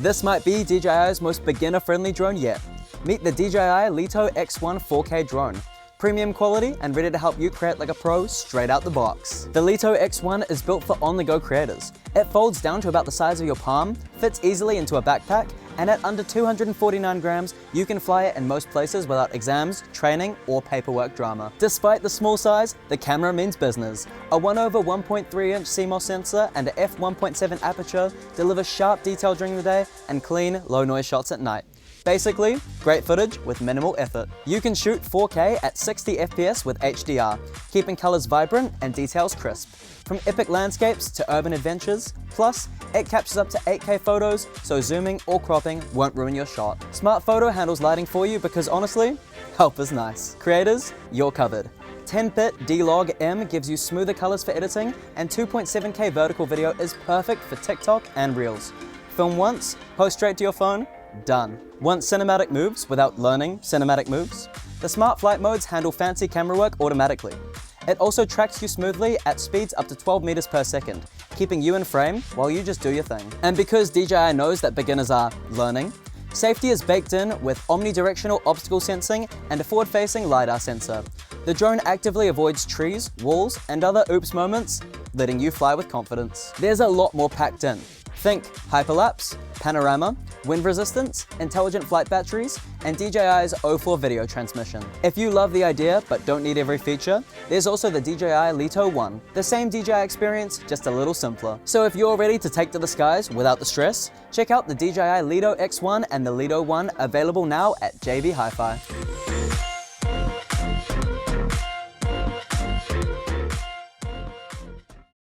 This might be DJI's most beginner-friendly drone yet. Meet the DJI Lito X1 4K drone. Premium quality and ready to help you create like a pro straight out the box. The Lito X1 is built for on-the-go creators. It folds down to about the size of your palm, fits easily into a backpack, and at under 249 grams, you can fly it in most places without exams, training, or paperwork drama. Despite the small size, the camera means business. A 1/1.3-inch CMOS sensor and a f1.7 aperture deliver sharp detail during the day and clean, low-noise shots at night. Basically, great footage with minimal effort. You can shoot 4K at 60 FPS with HDR, keeping colors vibrant and details crisp. From epic landscapes to urban adventures, plus it captures up to 8K photos, so zooming or cropping won't ruin your shot. Smart Photo handles lighting for you because honestly, help is nice. Creators, you're covered. 10-bit D-Log M gives you smoother colors for editing, and 2.7K vertical video is perfect for TikTok and Reels. Film once, post straight to your phone, done. Want cinematic moves without learning cinematic moves? The smart flight modes handle fancy camera work automatically. It also tracks you smoothly at speeds up to 12 meters per second, keeping you in frame while you just do your thing. And because DJI knows that beginners are learning, safety is baked in with omnidirectional obstacle sensing and a forward-facing LiDAR sensor. The drone actively avoids trees, walls, and other oops moments, letting you fly with confidence. There's a lot more packed in. Think hyperlapse, panorama, wind resistance, intelligent flight batteries, and DJI's O4 video transmission. If you love the idea but don't need every feature, there's also the DJI Lito 1. The same DJI experience, just a little simpler. So if you're ready to take to the skies without the stress, check out the DJI Lito X1 and the Lito 1, available now at JB Hi-Fi.